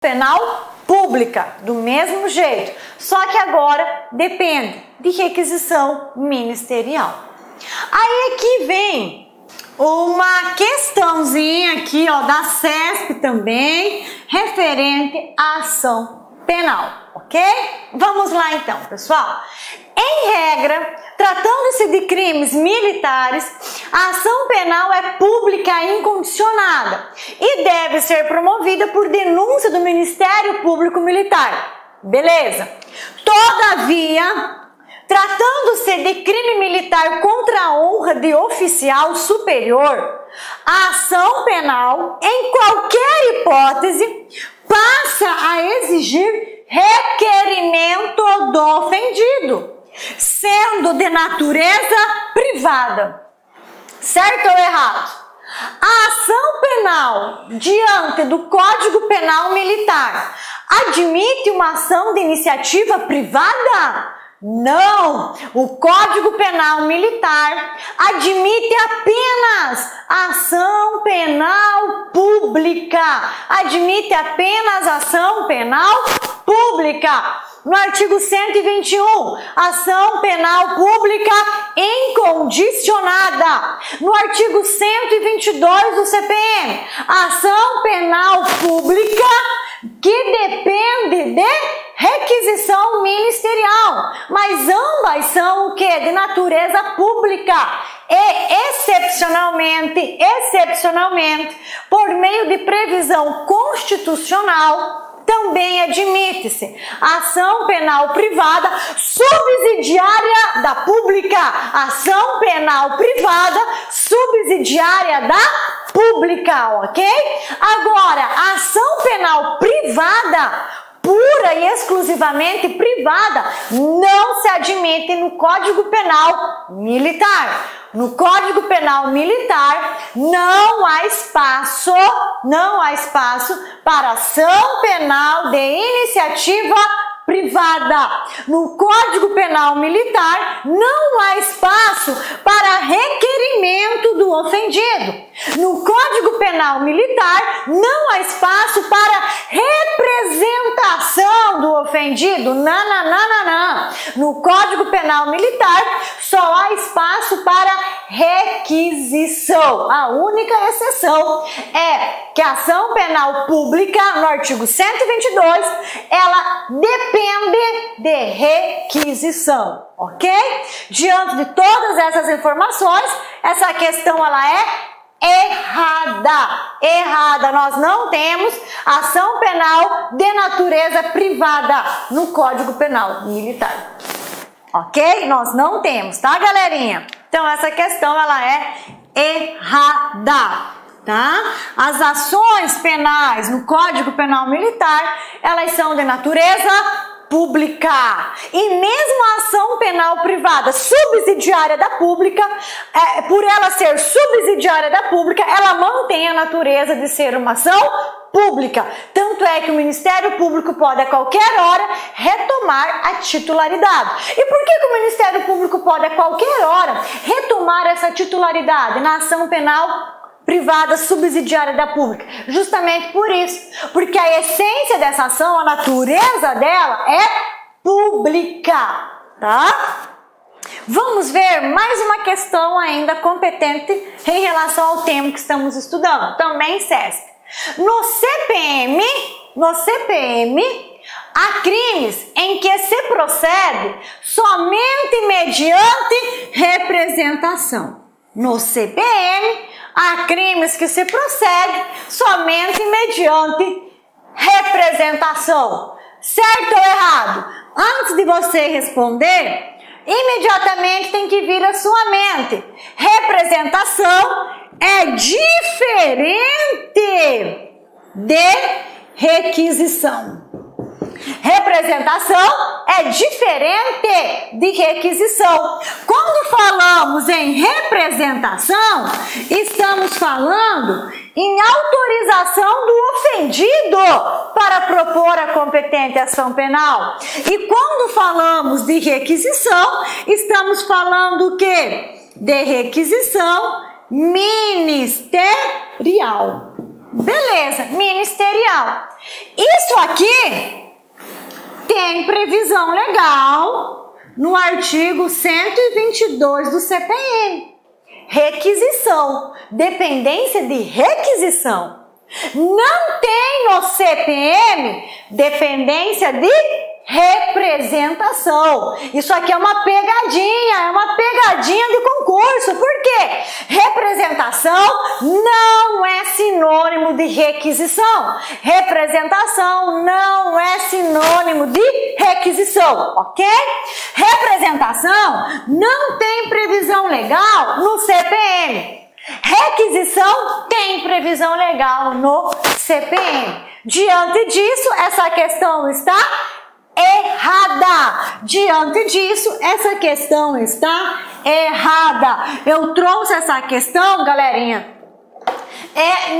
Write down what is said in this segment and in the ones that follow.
penal pública, do mesmo jeito, só que agora depende de requisição ministerial. Aí aqui vem uma questãozinha aqui, ó, da CESP também, referente à ação penal, ok? Vamos lá então, pessoal. Em regra, tratando-se de crimes militares, a ação penal é pública e incondicionada e deve ser promovida por denúncia do Ministério Público Militar. Beleza? Todavia, tratando-se de crime militar contra a honra de oficial superior, a ação penal, em qualquer hipótese, passa a exigir requerimento do ofendido, sendo de natureza privada. Certo ou errado? A ação penal diante do Código Penal Militar admite uma ação de iniciativa privada? Não! O Código Penal Militar admite apenas ação penal pública. Admite apenas ação penal pública. No artigo 121, ação penal pública incondicionada. No artigo 122 do CPM, ação penal pública que depende de requisição ministerial, mas ambas são o que? De natureza pública e excepcionalmente, por meio de previsão constitucional, também admite-se ação penal privada subsidiária da pública. Ação penal privada subsidiária da pública, ok? Agora, a ação penal privada, pura e exclusivamente privada, não se admite no Código Penal Militar. No Código Penal Militar não há espaço para ação penal de iniciativa privada. No Código Penal Militar não há espaço para requerimento do ofendido. No Código Penal Militar não há espaço para representação do ofendido. Não. No Código Penal Militar só há espaço para requisição. A única exceção é que a ação penal pública, no artigo 122, ela depende de requisição, ok? Diante de todas essas informações, essa questão ela é errada. Nós não temos ação penal de natureza privada no Código Penal Militar, ok? Nós não temos, tá, galerinha? Então essa questão ela é errada. Tá? As ações penais no Código Penal Militar, elas são de natureza pública. E mesmo a ação penal privada subsidiária da pública, por ela ser subsidiária da pública, ela mantém a natureza de ser uma ação pública. Tanto é que o Ministério Público pode a qualquer hora retomar a titularidade. E por que o Ministério Público pode a qualquer hora retomar essa titularidade na ação penal privada subsidiária da pública? Justamente por isso, porque a essência dessa ação, a natureza dela é pública, tá? Vamos ver mais uma questão ainda competente em relação ao tema que estamos estudando, também CESP. No CPM, há crimes em que se procede somente mediante representação. No CPM, há crimes que se procede somente mediante representação. Certo ou errado? Antes de você responder, imediatamente tem que vir à sua mente. Representação é diferente de requisição. Representação é diferente de requisição. Quando falamos em representação, estamos falando em autorização do ofendido para propor a competente ação penal. E quando falamos de requisição, estamos falando o quê? De requisição ministerial. Beleza, ministerial. Isso aqui tem previsão legal no artigo 122 do CPM. Requisição, dependência de requisição. Não tem no CPM dependência de representação. Isso aqui é uma pegadinha de concurso. Por quê? Representação não é sinônimo de requisição. Representação não é sinônimo de requisição, ok? Representação não tem previsão legal no CPM. Requisição tem previsão legal no CPM. Diante disso, essa questão está errada. Diante disso, essa questão está errada. Eu trouxe essa questão, galerinha,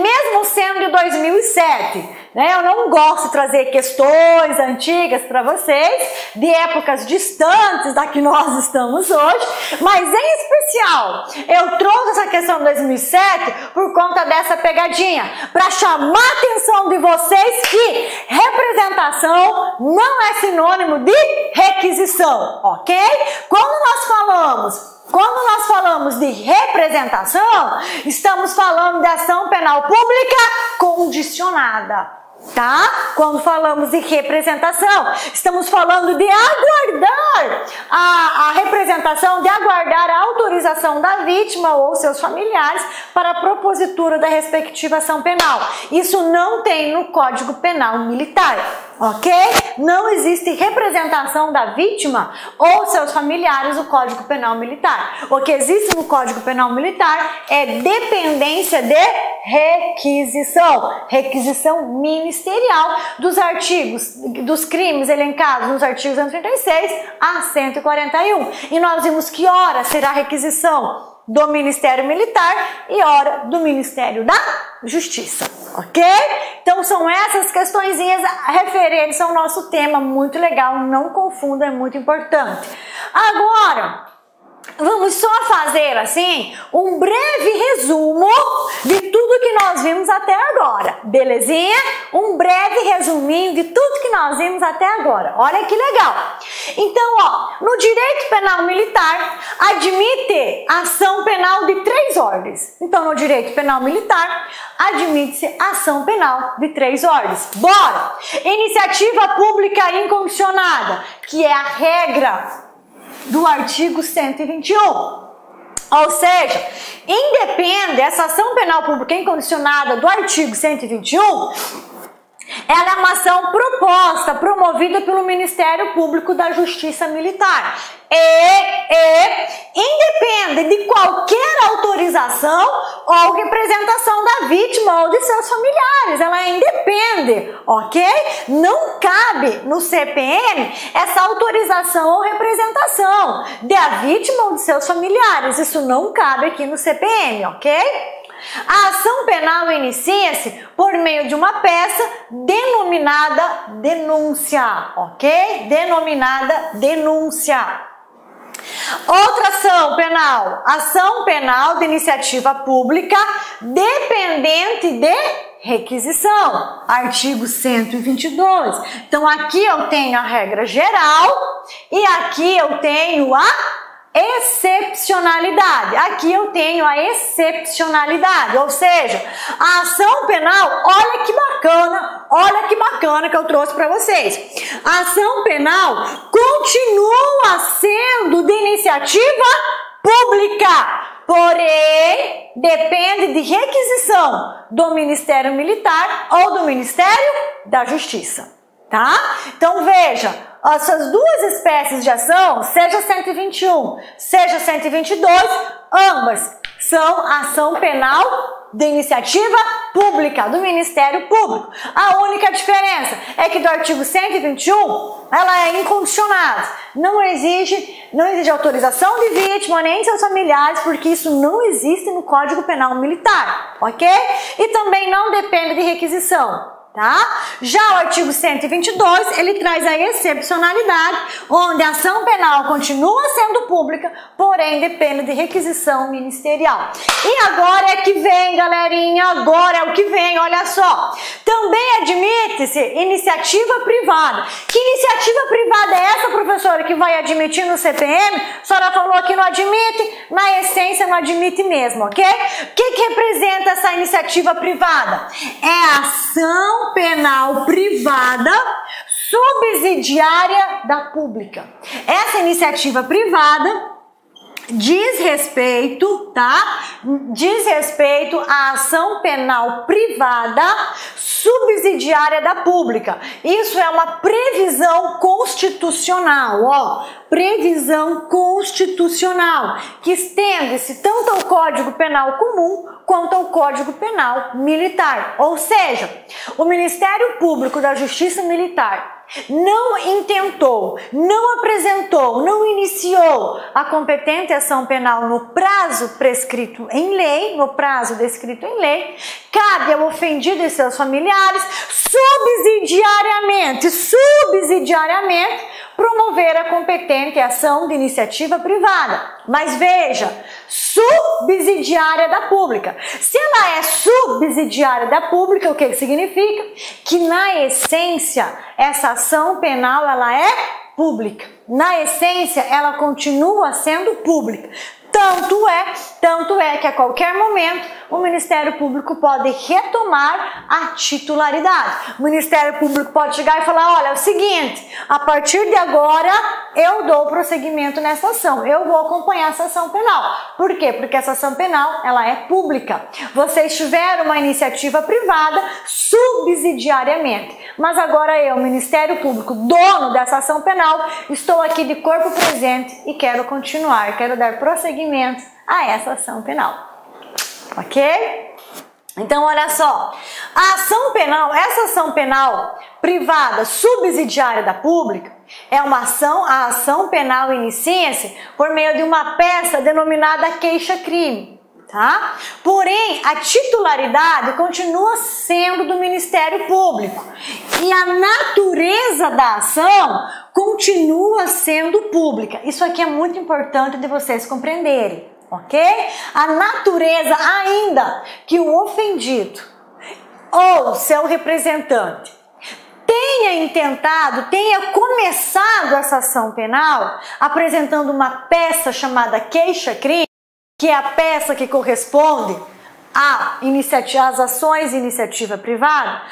mesmo sendo de 2007, né? Eu não gosto de trazer questões antigas para vocês, de épocas distantes da que nós estamos hoje, mas em especial, eu trouxe essa questão de 2007 por conta dessa pegadinha, para chamar a atenção de vocês que representação não é sinônimo de requisição, ok? Quando nós falamos de representação, estamos falando de ação penal pública condicionada, tá? Quando falamos de representação, estamos falando de aguardar a representação, de aguardar a autorização da vítima ou seus familiares para a propositura da respectiva ação penal. Isso não tem no Código Penal Militar, ok? Não existe representação da vítima ou seus familiares no Código Penal Militar. O que existe no Código Penal Militar é dependência de requisição ministerial dos artigos, dos crimes elencados nos artigos 136 a 141. E nós vimos que ora será requisição do Ministério Militar e ora do Ministério da Justiça, ok? Então são essas questõezinhas referentes ao nosso tema, muito legal, não confunda, é muito importante. Agora, vamos só fazer assim um breve resumo de tudo que nós vimos até agora, belezinha? Um breve resuminho de tudo que nós vimos até agora. Olha que legal. Então, ó, no direito penal militar admite ação penal de 3 ordens. Então, no direito penal militar admite-se ação penal de 3 ordens. Bora! Iniciativa pública incondicionada, que é a regra do artigo 121. Ou seja, independe essa ação penal pública incondicionada do artigo 121, ela é uma ação proposta, promovida pelo Ministério Público da Justiça Militar. Independe de qualquer autorização ou representação da vítima ou de seus familiares. Ela independe, ok? Não cabe no CPM essa autorização ou representação da vítima ou de seus familiares. Isso não cabe aqui no CPM, ok? A ação penal inicia-se por meio de uma peça denominada denúncia, ok? Denominada denúncia. Outra ação penal de iniciativa pública dependente de requisição, artigo 122. Então aqui eu tenho a regra geral e aqui eu tenho a excepcionalidade. Aqui eu tenho a excepcionalidade, ou seja, a ação penal, olha que bacana que eu trouxe para vocês. A ação penal continua sendo de iniciativa pública, porém depende de requisição do Ministério Militar ou do Ministério da Justiça, tá? Então veja, essas duas espécies de ação, seja 121, seja 122, ambas são ação penal de iniciativa pública, do Ministério Público. A única diferença é que do artigo 121, ela é incondicionada. Não exige autorização de vítima nem de seus familiares, porque isso não existe no Código Penal Militar, ok? E também não depende de requisição. Tá? Já o artigo 122, ele traz a excepcionalidade, onde a ação penal continua sendo pública, porém depende de requisição ministerial. E agora é que vem, galerinha, vir agora, é o que vem, olha só. Também admite-se iniciativa privada. Que iniciativa privada é essa, professora, que vai admitir no CPM? A senhora falou que não admite, na essência não admite mesmo, ok? O que representa essa iniciativa privada? É a ação penal privada subsidiária da pública. Essa iniciativa privada diz respeito, tá? Diz respeito à ação penal privada subsidiária da pública. Isso é uma previsão constitucional, ó. Previsão constitucional, que estende-se tanto ao Código Penal Comum quanto ao Código Penal Militar. Ou seja, o Ministério Público da Justiça Militar não intentou, não apresentou, não iniciou a competente ação penal no prazo prescrito em lei, no prazo descrito em lei, cabe ao ofendido e seus familiares subsidiariamente promover a competente ação de iniciativa privada. Mas veja, subsidiária da pública. Se ela é subsidiária da pública, o que significa? Que na essência essa ação penal ela é pública. Na essência ela continua sendo pública. Tanto é que a qualquer momento o Ministério Público pode retomar a titularidade. O Ministério Público pode chegar e falar, olha, é o seguinte, a partir de agora eu dou prosseguimento nessa ação, eu vou acompanhar essa ação penal. Por quê? Porque essa ação penal, ela é pública. Vocês tiveram uma iniciativa privada subsidiariamente, mas agora eu, Ministério Público, dono dessa ação penal, estou aqui de corpo presente e quero continuar, quero dar prosseguimento a essa ação penal. Ok? Então, olha só, a ação penal privada subsidiária da pública é uma ação, a ação penal inicia-se por meio de uma peça denominada queixa-crime, tá? Porém, a titularidade continua sendo do Ministério Público e a natureza da ação continua sendo pública. Isso aqui é muito importante de vocês compreenderem. Ok? A natureza, ainda que o ofendido ou seu representante tenha começado essa ação penal apresentando uma peça chamada queixa-crime, que é a peça que corresponde às ações de iniciativa privada,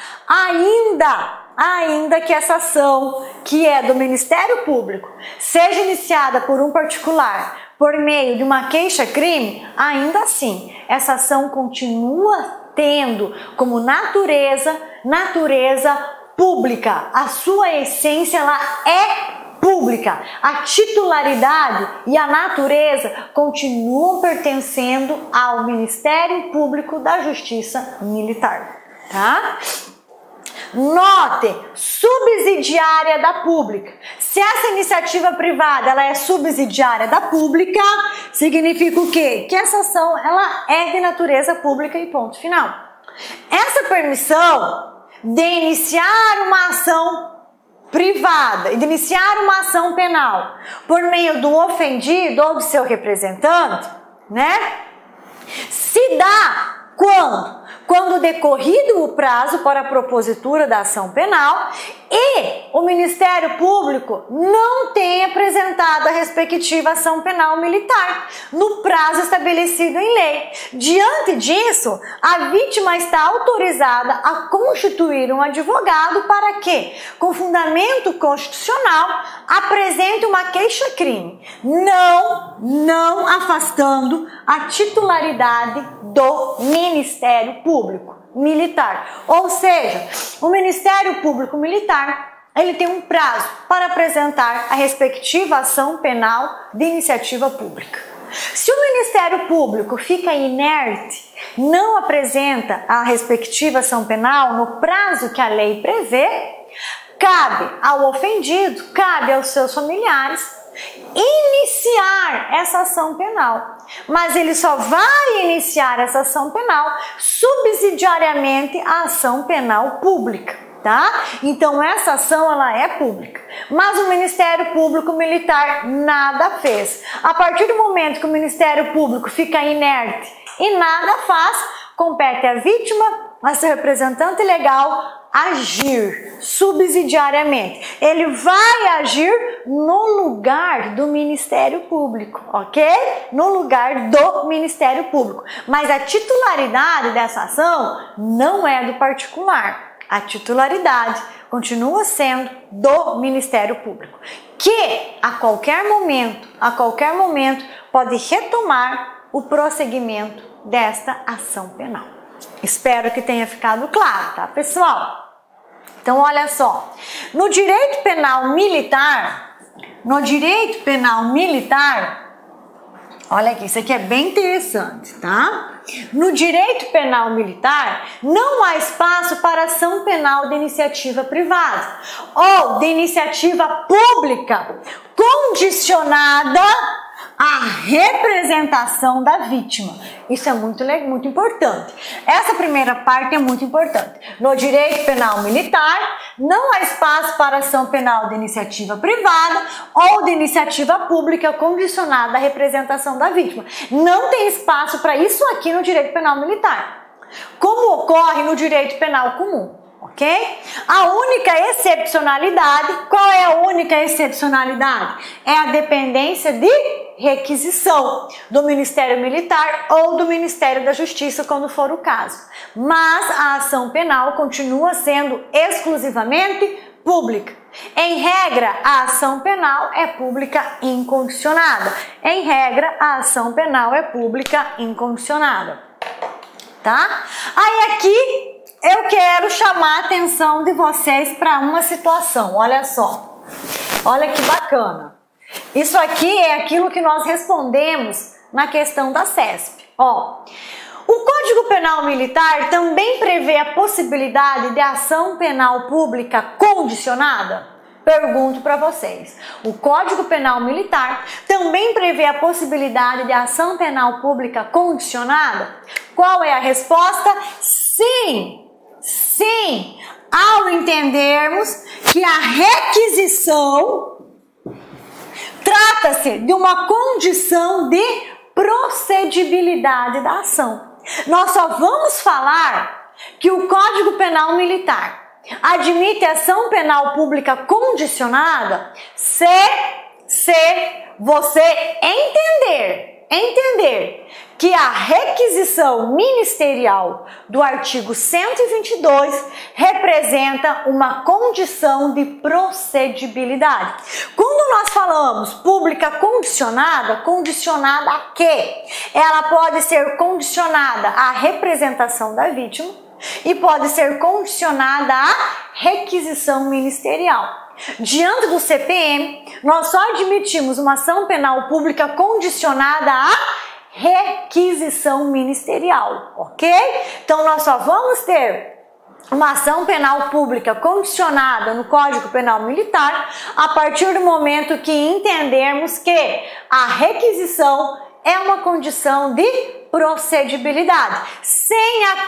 ainda que essa ação, que é do Ministério Público, seja iniciada por um particular por meio de uma queixa-crime, ainda assim, essa ação continua tendo como natureza pública. A sua essência, ela é pública. A titularidade e a natureza continuam pertencendo ao Ministério Público da Justiça Militar, tá? Note, subsidiária da pública. Se essa iniciativa privada ela é subsidiária da pública, significa o quê? Que essa ação ela é de natureza pública e ponto final. Essa permissão de iniciar uma ação privada, de iniciar uma ação penal por meio do ofendido ou do seu representante, né? Se dá quando decorrido o prazo para a propositura da ação penal e o Ministério Público não tem apresentado a respectiva ação penal militar no prazo estabelecido em lei. Diante disso, a vítima está autorizada a constituir um advogado para que, com fundamento constitucional, apresente uma queixa-crime, não afastando a titularidade do Ministério Público Militar. Ou seja, o Ministério Público Militar, ele tem um prazo para apresentar a respectiva ação penal de iniciativa pública. Se o Ministério Público fica inerte, não apresenta a respectiva ação penal no prazo que a lei prevê, cabe ao ofendido, cabe aos seus familiares iniciar essa ação penal, mas ele só vai iniciar essa ação penal subsidiariamente à ação penal pública, tá? Então essa ação ela é pública, mas o Ministério Público Militar nada fez. A partir do momento que o Ministério Público fica inerte e nada faz, compete à vítima, a seu representante legal, agir subsidiariamente. Ele vai agir no lugar do Ministério Público, ok? No lugar do Ministério Público. Mas a titularidade dessa ação não é do particular. A titularidade continua sendo do Ministério Público, que a qualquer momento pode retomar o prosseguimento desta ação penal. Espero que tenha ficado claro, tá, pessoal? Então, olha só, no direito penal militar, olha aqui, isso aqui é bem interessante, tá? No direito penal militar, não há espaço para ação penal de iniciativa privada ou de iniciativa pública condicionada à representação da vítima. Isso é muito importante. Essa primeira parte é muito importante. No direito penal militar, não há espaço para ação penal de iniciativa privada ou de iniciativa pública condicionada à representação da vítima. Não tem espaço para isso aqui no direito penal militar, como ocorre no direito penal comum. Ok? A única excepcionalidade, qual é a única excepcionalidade? É a dependência de requisição do Ministério Militar ou do Ministério da Justiça, quando for o caso. Mas a ação penal continua sendo exclusivamente pública. Em regra, a ação penal é pública incondicionada. Em regra, a ação penal é pública incondicionada. Tá? Aí aqui eu quero chamar a atenção de vocês para uma situação. Olha só, olha que bacana. Isso aqui é aquilo que nós respondemos na questão da CESP. Ó, o Código Penal Militar também prevê a possibilidade de ação penal pública condicionada? Pergunto para vocês. O Código Penal Militar também prevê a possibilidade de ação penal pública condicionada? Qual é a resposta? Sim! Sim, ao entendermos que a requisição trata-se de uma condição de procedibilidade da ação. Nós só vamos falar que o Código Penal Militar admite ação penal pública condicionada se você entender que a requisição ministerial do artigo 122 representa uma condição de procedibilidade. Quando nós falamos pública condicionada, condicionada a quê? Ela pode ser condicionada à representação da vítima e pode ser condicionada à requisição ministerial. Diante do CPM, nós só admitimos uma ação penal pública condicionada à requisição ministerial, ok? Então, nós só vamos ter uma ação penal pública condicionada no Código Penal Militar a partir do momento que entendermos que a requisição é uma condição de procedibilidade, sem a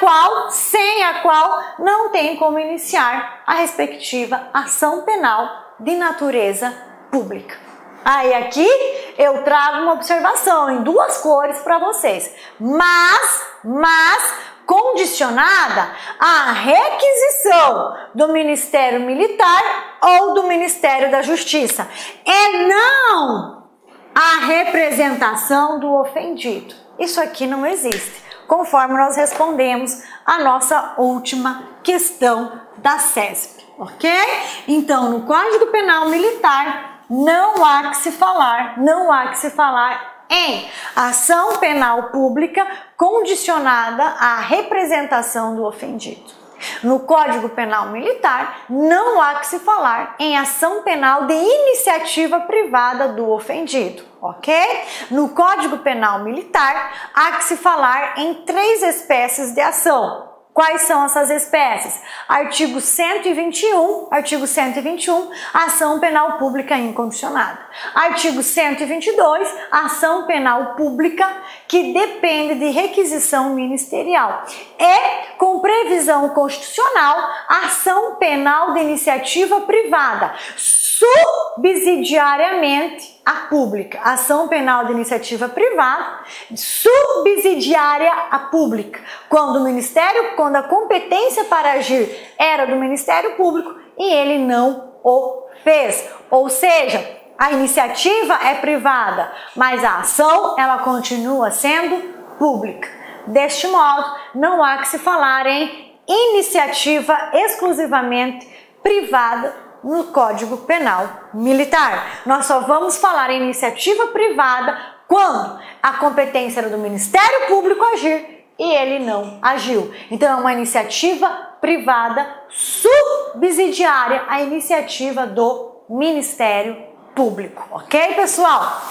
qual não tem como iniciar a respectiva ação penal de natureza pública. Aí aqui eu trago uma observação em duas cores para vocês, mas condicionada à requisição do Ministério Militar ou do Ministério da Justiça, e não a representação do ofendido. Isso aqui não existe, conforme nós respondemos a nossa última questão da CESP, ok? Então, no Código Penal Militar, não há que se falar em ação penal pública condicionada à representação do ofendido. No Código Penal Militar, não há que se falar em ação penal de iniciativa privada do ofendido, ok? No Código Penal Militar, há que se falar em 3 espécies de ação. Quais são essas espécies? Artigo 121, ação penal pública incondicionada. Artigo 122, ação penal pública que depende de requisição ministerial. E, com previsão constitucional, ação penal de iniciativa privada, subsidiariamente à pública. Ação penal de iniciativa privada, subsidiária à pública. Quando a competência para agir era do Ministério Público e ele não o fez. Ou seja, a iniciativa é privada, mas a ação ela continua sendo pública. Deste modo, não há que se falar em iniciativa exclusivamente privada no Código Penal Militar. Nós só vamos falar em iniciativa privada quando a competência era do Ministério Público agir e ele não agiu. Então é uma iniciativa privada subsidiária à iniciativa do Ministério Público, ok, pessoal?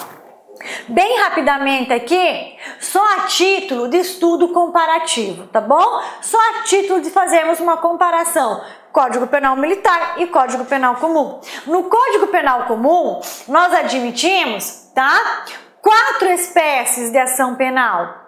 Bem rapidamente aqui, só a título de estudo comparativo, tá bom? Só a título de fazermos uma comparação. Código Penal Militar e Código Penal Comum. No Código Penal Comum, nós admitimos, tá? 4 espécies de ação penal.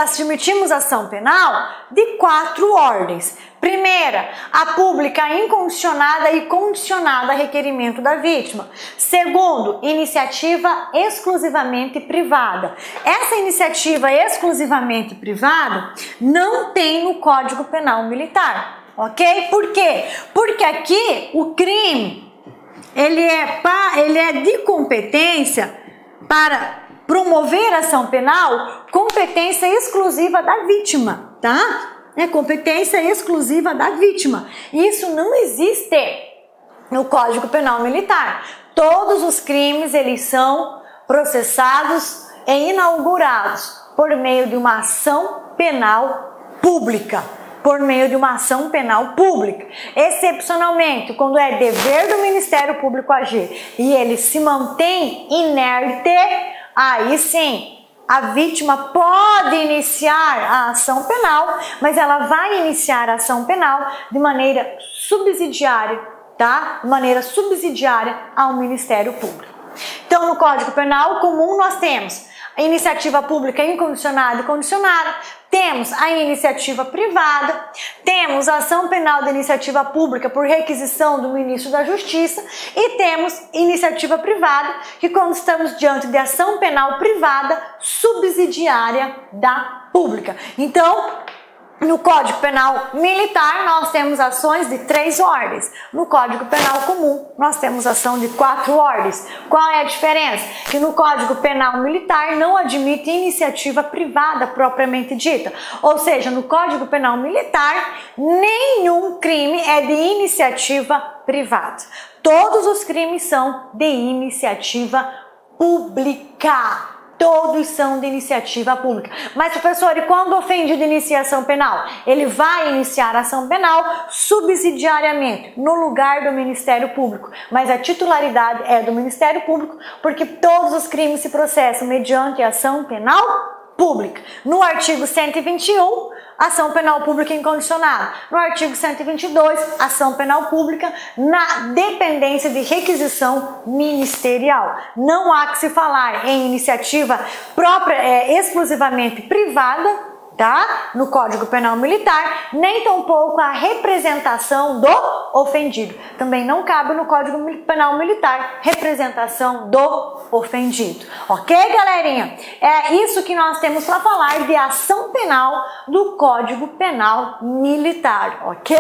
Admitimos ação penal de 4 ordens. Primeira, a pública incondicionada e condicionada a requerimento da vítima. Segundo, iniciativa exclusivamente privada. Essa iniciativa exclusivamente privada não tem no Código Penal Militar, ok? Por quê? Porque aqui o crime ele é de competência para promover ação penal, competência exclusiva da vítima, tá? É competência exclusiva da vítima. Isso não existe no Código Penal Militar. Todos os crimes eles são processados e inaugurados por meio de uma ação penal pública. Por meio de uma ação penal pública. Excepcionalmente, quando é dever do Ministério Público agir e ele se mantém inerte, aí sim, a vítima pode iniciar a ação penal, mas ela vai iniciar a ação penal de maneira subsidiária, tá? De maneira subsidiária ao Ministério Público. Então, no Código Penal Comum, nós temos a iniciativa pública incondicionada e condicionada, temos a iniciativa privada, temos a ação penal de iniciativa pública por requisição do Ministro da Justiça e temos iniciativa privada, que quando estamos diante de ação penal privada subsidiária da pública. Então, no Código Penal Militar, nós temos ações de 3 ordens. No Código Penal Comum, nós temos ação de 4 ordens. Qual é a diferença? Que no Código Penal Militar não admite iniciativa privada propriamente dita. Ou seja, no Código Penal Militar, nenhum crime é de iniciativa privada. Todos os crimes são de iniciativa pública. Todos são de iniciativa pública. Mas, professor, e quando o ofendido inicia ação penal? Ele vai iniciar a ação penal subsidiariamente, no lugar do Ministério Público. Mas a titularidade é do Ministério Público, porque todos os crimes se processam mediante ação penal pública. No artigo 121, ação penal pública incondicionada. No artigo 122, ação penal pública na dependência de requisição ministerial. Não há que se falar em iniciativa própria, exclusivamente privada, tá? No Código Penal Militar, nem tampouco a representação do ofendido. Também não cabe no Código Penal Militar representação do ofendido. Ok, galerinha? É isso que nós temos para falar de ação penal do Código Penal Militar, ok?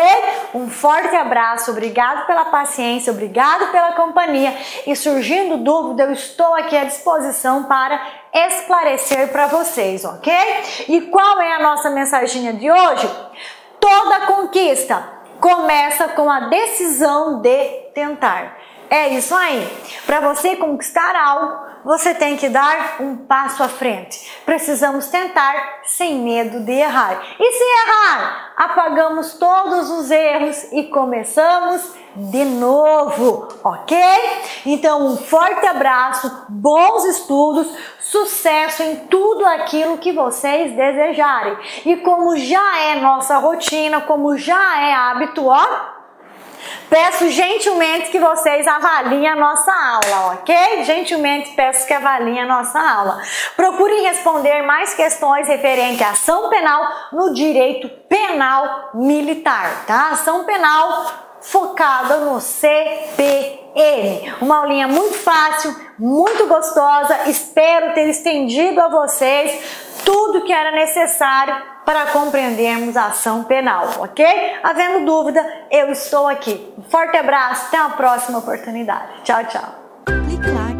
Um forte abraço, obrigado pela paciência, obrigado pela companhia e surgindo dúvida, eu estou aqui à disposição para esclarecer para vocês, ok? E qual é a nossa mensaginha de hoje? Toda conquista começa com a decisão de tentar. É isso aí. Para você conquistar algo, você tem que dar um passo à frente. Precisamos tentar sem medo de errar. E se errar, apagamos todos os erros e começamos de novo, ok? Então, um forte abraço, bons estudos, sucesso em tudo aquilo que vocês desejarem. E como já é nossa rotina, como já é hábito, ó, peço gentilmente que vocês avaliem a nossa aula, ok? Gentilmente peço que avaliem a nossa aula. Procurem responder mais questões referentes à ação penal no direito penal militar, tá? Ação penal focada no CPM. Uma aulinha muito fácil, muito gostosa. Espero ter estendido a vocês tudo que era necessário para compreendermos a ação penal, ok? Havendo dúvida, eu estou aqui. Um forte abraço, até a próxima oportunidade. Tchau, tchau. Clique lá